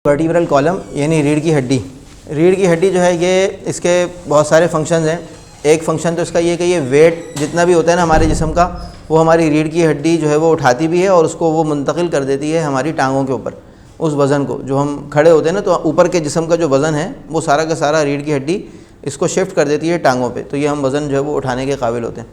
Vertebral column यानी रीढ़ की हड्डी। रीढ़ की हड्डी जो है ये इसके बहुत सारे फंक्शंस हैं। एक फंक्शन तो इसका ये कि ये वेट जितना भी होता है ना हमारे जिस्म का, वो हमारी रीढ़ की हड्डी जो है वो उठाती भी है और उसको वो मुंतकिल कर देती है हमारी टांगों के ऊपर। उस वज़न को जो हम खड़े होते हैं ना, तो ऊपर के जिस्म का जो वज़न है वो सारा का सारा रीढ़ की हड्डी इसको शिफ्ट कर देती है टांगों पे, तो ये हम वज़न जो है वो उठाने के काबिल होते हैं।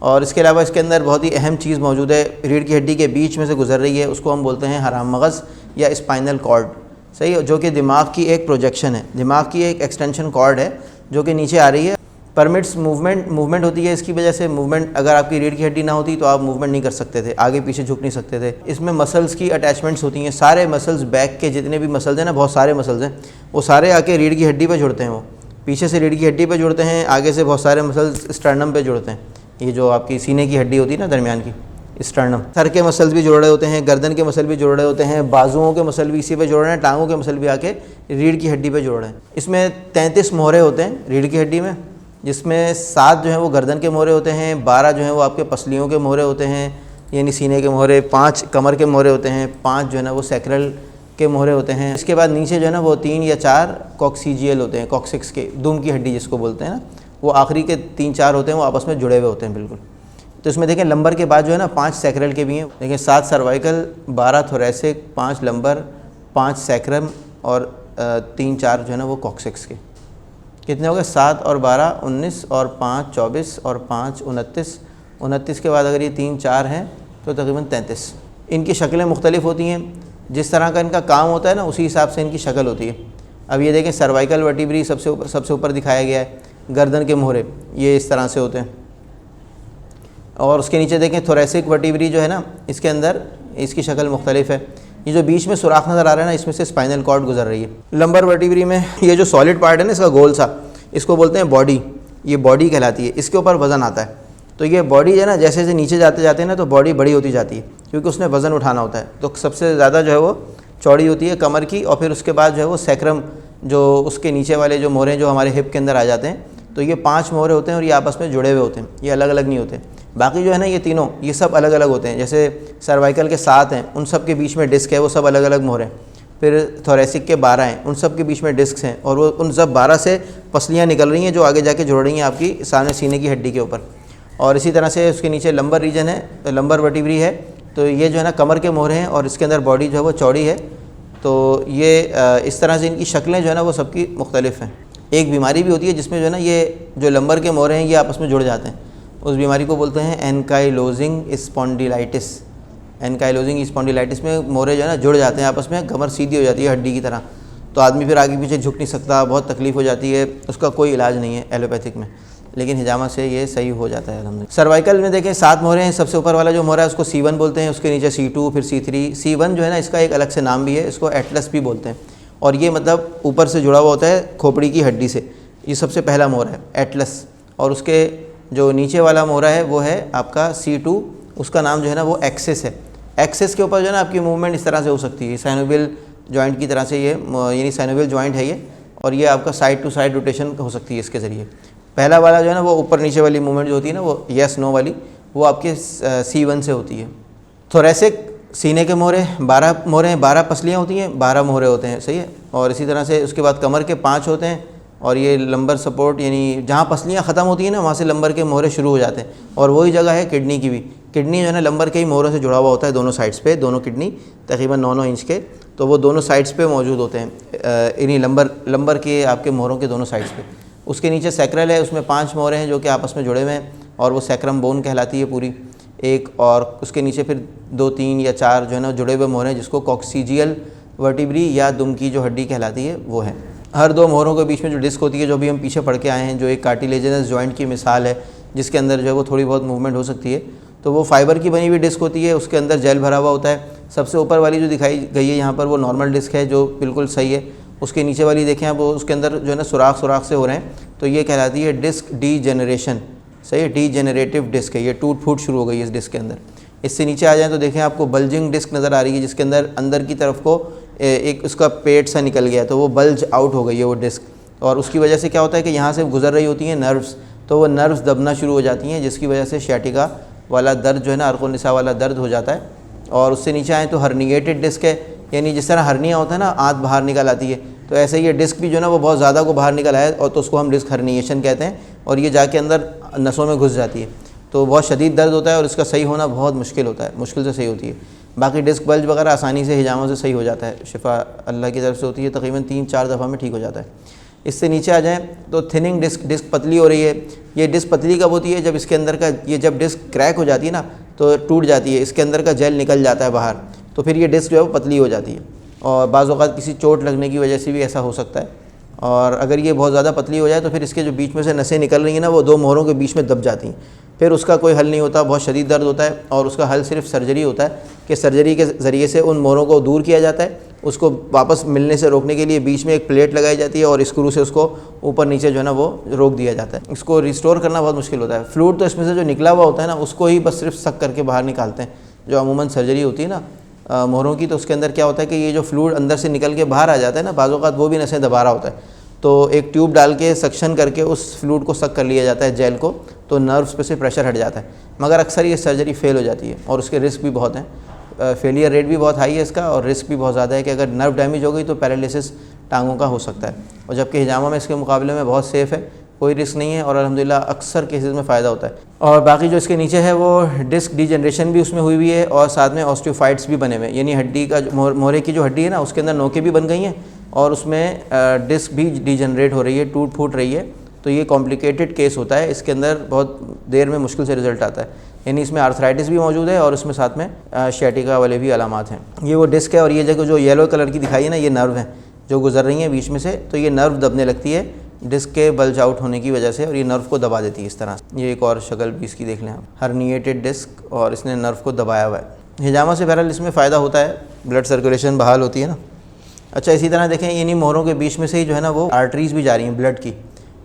और इसके अलावा इसके अंदर बहुत ही अहम चीज़ मौजूद है, रीढ़ की हड्डी के बीच में से गुजर रही है, उसको हम बोलते हैं हराम मगज़ या स्पाइनल कॉर्ड। सही, जो कि दिमाग की एक प्रोजेक्शन है, दिमाग की एक एक्सटेंशन कॉर्ड है जो कि नीचे आ रही है। परमिट्स मूवमेंट होती है। इसकी वजह से मूवमेंट, अगर आपकी रीढ़ की हड्डी ना होती तो आप मूवमेंट नहीं कर सकते थे, आगे पीछे झुक नहीं सकते थे। इसमें मसल्स की अटैचमेंट्स होती हैं, सारे मसल्स, बैक के जितने भी मसल्स हैं ना, बहुत सारे मसल्स हैं, वो सारे आके रीढ़ की हड्डी पे जुड़ते हैं। वो पीछे से रीढ़ की हड्डी पे जुड़ते हैं, आगे से बहुत सारे मसल्स स्टर्नम पे जुड़ते हैं। ये जो आपकी सीने की हड्डी होती है ना दरमियान की, स्टर्नम, सर के मसल्स भी जुड़ रहे होते हैं, गर्दन के मसल भी जुड़ रहे होते हैं, बाजुओं के मसल भी इसी पे जुड़ रहे हैं, टांगों के मसल भी आके रीढ़ की हड्डी पे जुड़ रहे हैं। इसमें 33 मोहरे होते हैं रीढ़ की हड्डी में, जिसमें 7 जो हैं वो गर्दन के मोहरे होते हैं, 12 जो हैं वो आपके पसलियों के मोहरे होते हैं यानी सीने के मोहरे, 5 कमर के मोहरे होते हैं, 5 जो है ना वो सैक्रल के मोहरे होते हैं। इसके बाद नीचे जो है ना वो 3 या 4 कॉक्सीजियल होते हैं, कॉक्सिक्स के, दुम की हड्डी जिसको बोलते हैं ना, वो आखिरी के 3-4 होते हैं, वो आपस में जुड़े हुए होते हैं बिल्कुल। तो इसमें देखें लंबर के बाद जो है ना 5 सैक्रल के भी हैं। देखें 7 सर्वाइकल, 12 थोरेसिक, 5 लंबर, 5 सैक्रम और 3-4 जो है ना वो कॉक्सिक्स के। कितने हो गए? 7 और 12 19 और 5 24 और 5 29। 29 के बाद अगर ये 3-4 हैं तो तकरीबन 33। इनकी शक्लें मुख्तलिफ होती हैं, जिस तरह का इनका काम होता है ना उसी हिसाब से इनकी शक्ल होती है। अब ये देखें सर्वाइकल वर्टिब्री सबसे ऊपर दिखाया गया है, गर्दन के मोहरे ये इस तरह से होते हैं। और उसके नीचे देखें थोरेसिक वर्टिब्री जो है ना, इसके अंदर इसकी शक्ल मुख्तलिफ है। ये जो बीच में सुराख नज़र आ रहा है ना, इसमें से स्पाइनल कॉर्ड गुजर रही है। लंबर वर्टिब्री में ये जो सॉलिड पार्ट है ना इसका गोल सा, इसको बोलते हैं बॉडी। ये बॉडी कहलाती है, इसके ऊपर वज़न आता है। तो ये बॉडी जो है ना, जैसे जैसे नीचे जाते जाते हैं ना तो बॉडी बड़ी होती जाती है, क्योंकि उसने वज़न उठाना होता है। तो सबसे ज़्यादा जो है वो चौड़ी होती है कमर की, और फिर उसके बाद जो है वो सैक्रम, जो उसके नीचे वाले जो मोहरे जो हमारे हिप के अंदर आ जाते हैं, तो ये 5 मोहरे होते हैं और ये आपस में जुड़े हुए होते हैं, ये अलग अलग नहीं होते। बाकी जो है ना ये तीनों, ये सब अलग अलग होते हैं। जैसे सर्वाइकल के 7 हैं, उन सब के बीच में डिस्क है, वो सब अलग अलग मोहरे हैं। फिर थोरेसिक के 12 हैं, उन सब के बीच में डिस्क हैं, और वो उन सब 12 से पसलियाँ निकल रही हैं जो आगे जाके जुड़ रही हैं आपकी सामने सीने की हड्डी के ऊपर। और इसी तरह से उसके नीचे लंबर रीजन है, तो लंबर वर्टिब्री है, तो ये जो है ना कमर के मोहरे हैं और इसके अंदर बॉडी जो है वो चौड़ी है। तो ये इस तरह से इनकी शक्लें जो है ना वो सबकी मुख्तलिफ हैं। एक बीमारी भी होती है जिसमें जो है ना ये जो लंबर के मोहरे हैं ये आपस में जुड़ जाते हैं, उस बीमारी को बोलते हैं एनकाइलोजिंग स्पॉन्डिलाइटिस। एनकाइलोजिंग स्पॉन्डिलाइटिस में मोहरे जो है ना जुड़ जाते हैं आपस में, कमर सीधी हो जाती है हड्डी की तरह, तो आदमी फिर आगे पीछे झुक नहीं सकता, बहुत तकलीफ़ हो जाती है। उसका कोई इलाज नहीं है एलोपैथिक में, लेकिन हिजामा से ये सही हो जाता है अल्हम्दुलिल्लाह। सर्वाइकल में देखें 7 मोहरे हैं, सबसे ऊपर वाला जो मोहरा है उसको C1 बोलते हैं, उसके नीचे C2, फिर C3। C1 जो है ना इसका एक अलग से नाम भी है, इसको एटलस भी बोलते हैं, और ये मतलब ऊपर से जुड़ा हुआ होता है खोपड़ी की हड्डी से। ये सबसे पहला मोहरा है एटलस, और उसके जो नीचे वाला मोहरा है वो है आपका C2, उसका नाम जो है ना वो एक्सिस है। एक्सिस के ऊपर जो है ना आपकी मूवमेंट इस तरह से हो सकती है, साइनोवियल जॉइंट की तरह से, ये यानी साइनोवियल जॉइंट है ये, और ये आपका साइड टू साइड रोटेशन हो सकती है इसके ज़रिए। पहला वाला जो है ना वो ऊपर नीचे वाली मूवमेंट जो होती है ना वो येस नो वाली, वो आपके C1 से होती है। थोरेसिक सीने के मोहरे 12 मोहरे हैं, 12 पसलियाँ होती हैं, 12 मोहरे होते हैं, सही है। और इसी तरह से उसके बाद कमर के 5 होते हैं, और ये लंबर सपोर्ट यानी जहाँ पसलियाँ ख़त्म होती हैं ना वहाँ से लंबर के मोहरे शुरू हो जाते हैं। और वही जगह है किडनी की भी। किडनी जो है ना लंबर के ही मोहरों से जुड़ा हुआ होता है दोनों साइड्स पे, दोनों किडनी तकरीबन 9-9 इंच के, तो वो दोनों साइड्स पे मौजूद होते हैं, इन्हीं लंबर के आपके मोहरों के दोनों साइड्स पे। उसके नीचे सैक्रल है, उसमें 5 मोहरे हैं जो कि आपस में जुड़े हुए हैं, और वो सैक्रम बोन कहलाती है पूरी एक। और उसके नीचे फिर 2-3 या 4 जो है ना जुड़े हुए मोहरे हैं, जिसको कॉक्सीजियल वर्टिब्री या दुम की जो हड्डी कहलाती है वो है। हर 2 मोहरों के बीच में जो डिस्क होती है, जो भी हम पीछे पढ़ के आए हैं, जो एक कार्टिलेजिनस जॉइंट की मिसाल है, जिसके अंदर जो है वो थोड़ी बहुत मूवमेंट हो सकती है, तो वो फाइबर की बनी हुई डिस्क होती है, उसके अंदर जेल भरा हुआ होता है। सबसे ऊपर वाली जो दिखाई गई है यहाँ पर वो नॉर्मल डिस्क है जो बिल्कुल सही है। उसके नीचे वाली देखें आप, वो उसके अंदर जो है ना सुराख से हो रहे हैं, तो ये कहलाती है डिस्क डीजेनरेशन, सही है, डीजेनरेटिव डिस्क है, ये टूट फूट शुरू हो गई है इस डिस्क के अंदर। इससे नीचे आ जाए तो देखें आपको बल्जिंग डिस्क नज़र आ रही है, जिसके अंदर की तरफ को एक उसका पेट सा निकल गया, तो वो बल्ज आउट हो गई है वो डिस्क, और उसकी वजह से क्या होता है कि यहाँ से गुजर रही होती हैं नर्व्स, तो वो नर्व्स दबना शुरू हो जाती हैं, जिसकी वजह से शैटिका वाला दर्द जो है ना, अर्क़ुन निसा वाला दर्द हो जाता है। और उससे नीचे आए तो हर्निएटेड डिस्क है, यानी जिस तरह हर्निया होता है ना, आंत बाहर निकल आती है, तो ऐसे ये डिस्क भी जो है ना वो बहुत ज़्यादा को बाहर निकल आए और तो उसको हम डिस्क हर्निएशन कहते हैं, और ये जाके अंदर नसों में घुस जाती है, तो बहुत शदीद दर्द होता है और इसका सही होना बहुत मुश्किल होता है, मुश्किल से सही होती है। बाकी डिस्क बल्ज वगैरह आसानी से हिजामों से सही हो जाता है, शिफा अल्लाह की तरफ से होती है, तकरीबन 3-4 दफ़ा में ठीक हो जाता है। इससे नीचे आ जाएँ तो थिनिंग डिस्क पतली हो रही है। ये डिस्क पतली कब होती है? जब इसके अंदर का ये जब डिस्क क्रैक हो जाती है ना तो टूट जाती है, इसके अंदर का जेल निकल जाता है बाहर, तो फिर ये डिस्क जो है वो पतली हो जाती है, और बाज़ औक़ात किसी चोट लगने की वजह से भी ऐसा हो सकता है। और अगर ये बहुत ज़्यादा पतली हो जाए तो फिर इसके जो बीच में से नसें निकल रही हैं ना वो 2 मोहरों के बीच में दब जाती हैं, फिर उसका कोई हल नहीं होता, बहुत शदीद दर्द होता है, और उसका हल सिर्फ सर्जरी होता है कि सर्जरी के ज़रिए से उन मोहरों को दूर किया जाता है, उसको वापस मिलने से रोकने के लिए बीच में एक प्लेट लगाई जाती है और स्क्रू से उसको ऊपर नीचे जो है ना वो रोक दिया जाता है। इसको रिस्टोर करना बहुत मुश्किल होता है। फ्लूइड तो इसमें से जो निकला हुआ होता है ना उसको ही बस सिर्फ सक करके बाहर निकालते हैं, जो अमूमन सर्जरी होती है ना मोहरों की, तो उसके अंदर क्या होता है कि ये जो फ्लूइड अंदर से निकल के बाहर आ जाता है ना, बाज़ औक़ात वो भी नसें दबा रहा होता है, तो एक ट्यूब डाल के सक्शन करके उस फ्लूइड को सक कर लिया जाता है, जेल को, तो नर्व्स पे से प्रेशर हट जाता है। मगर अक्सर ये सर्जरी फ़ेल हो जाती है और उसके रिस्क भी बहुत हैं, फेलियर रेट भी बहुत हाई है इसका, और रिस्क भी बहुत ज़्यादा है कि अगर नर्व डैमेज हो गई तो पैरालिसिस टांगों का हो सकता है, और जबकि हिजामा में इसके मुकाबले में बहुत सेफ़ है, कोई रिस्क नहीं है और अल्हम्दुलिल्लाह अक्सर केसेस में फ़ायदा होता है। और बाकी जो इसके नीचे है वो डिस्क डिजनरेशन भी उसमें हुई है, और साथ में ऑस्टियोफाइट्स भी बने हुए, यानी हड्डी का मोहरे की जो हड्डी है ना उसके अंदर नोकें भी बन गई हैं और उसमें डिस्क भी डिजनरेट हो रही है, टूट फूट रही है, तो ये कॉम्प्लिकेटेड केस होता है। इसके अंदर बहुत देर में मुश्किल से रिज़ल्ट आता है, यानी इसमें आर्थराइटिस भी मौजूद है और इसमें साथ में शैटिका वाले भी अलामात हैं। ये वो डिस्क है, और ये जगह जो येलो कलर की दिखाई है ना, ये नर्व है जो गुजर रही है बीच में से, तो ये नर्व दबने लगती है डिस्क के बल्ज आउट होने की वजह से, और ये नर्व को दबा देती है इस तरह से। ये एक और शक्ल भी इसकी देख लें आप, हर्निएटेड डिस्क, और इसने नर्व को दबाया हुआ है। हिजामा से बहरहाल इसमें फ़ायदा होता है, ब्लड सर्कुलेशन बहाल होती है ना। अच्छा, इसी तरह देखें इन्हीं मोहरों के बीच में से ही जो है ना वो आर्टरीज़ भी जा रही हैं ब्लड की,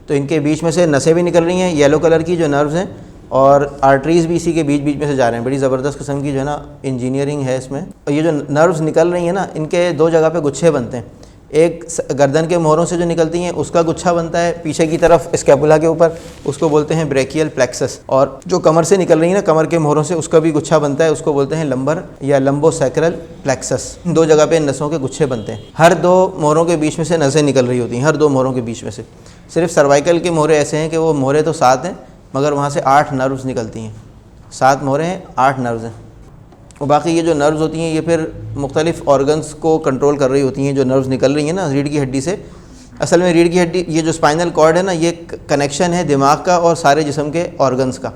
तो इनके बीच में से नसें भी निकल रही हैं येलो कलर की जो नर्व्स हैं, और आर्टरीज़ भी इसी के बीच बीच में से जा रहे हैं। बड़ी ज़बरदस्त किस्म की जो है ना इंजीनियरिंग है इसमें। और ये जो नर्व्स निकल रही हैं ना, इनके 2 जगह पे गुच्छे बनते हैं, एक गर्दन के मोहरों से जो निकलती हैं उसका गुच्छा बनता है पीछे की तरफ स्कैपुला के ऊपर, उसको बोलते हैं ब्रेकियल प्लेक्सस, और जो कमर से निकल रही है ना कमर के मोहरों से, उसका भी गुच्छा बनता है, उसको बोलते हैं लंबर या लंबोसैक्रल प्लेक्सस। 2 जगह पे नसों के गुच्छे बनते हैं, हर 2 मोहरों के बीच में से नसें निकल रही होती हैं, हर 2 मोहरों के बीच में से। सिर्फ सर्वाइकल के मोहरे ऐसे हैं कि वो मोहरे तो 7 हैं मगर वहाँ से 8 नर्व्स निकलती हैं, 7 मोहरे हैं, 8 नर्व्स हैं, और बाकी ये जो नर्व्स होती हैं ये फिर मुख्तलिफ़ ऑर्गन्स को कंट्रोल कर रही होती हैं। जो नर्व्स निकल रही हैं ना रीढ़ की हड्डी से, असल में रीढ़ की हड्डी, ये जो स्पाइनल कॉर्ड है ना, ये कनेक्शन है दिमाग का और सारे जिस्म के ऑर्गन्स का,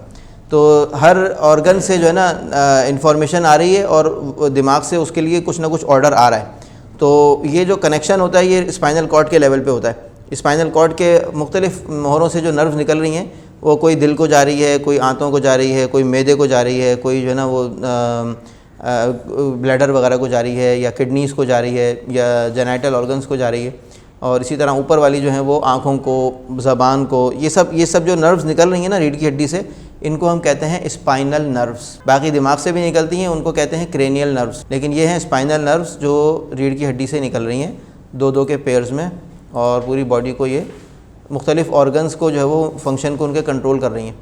तो हर ऑर्गन से जो है ना इंफॉर्मेशन आ रही है और दिमाग से उसके लिए कुछ ना कुछ ऑर्डर आ रहा है, तो ये जो कनेक्शन होता है ये स्पाइनल कॉर्ड के लेवल पे होता है। स्पाइनल कॉर्ड के मुख्तलिफ़ मोहरों से जो नर्व्स निकल रही हैं वो कोई दिल को जा रही है, कोई आंतों को जा रही है, कोई मैदे को जा रही है, कोई जो है ना वो ब्लैडर वगैरह को जा रही है, या किडनीज़ को जा रही है, या जेनाइटल ऑर्गन्स को जा रही है, और इसी तरह ऊपर वाली जो है वो आँखों को, ज़बान को, ये सब जो नर्व्स निकल रही हैं ना रीढ़ की हड्डी से, इनको हम कहते हैं स्पाइनल नर्व्स। बाकी दिमाग से भी निकलती हैं, उनको कहते हैं क्रेनियल नर्व्स, लेकिन ये हैं स्पाइनल नर्व्स जो रीढ़ की हड्डी से निकल रही हैं 2-2 के पेयर्स में, और पूरी बॉडी को ये मुख्तलिफ़ ऑर्गन्स को जो है वो फंक्शन को उनके कंट्रोल कर रही हैं।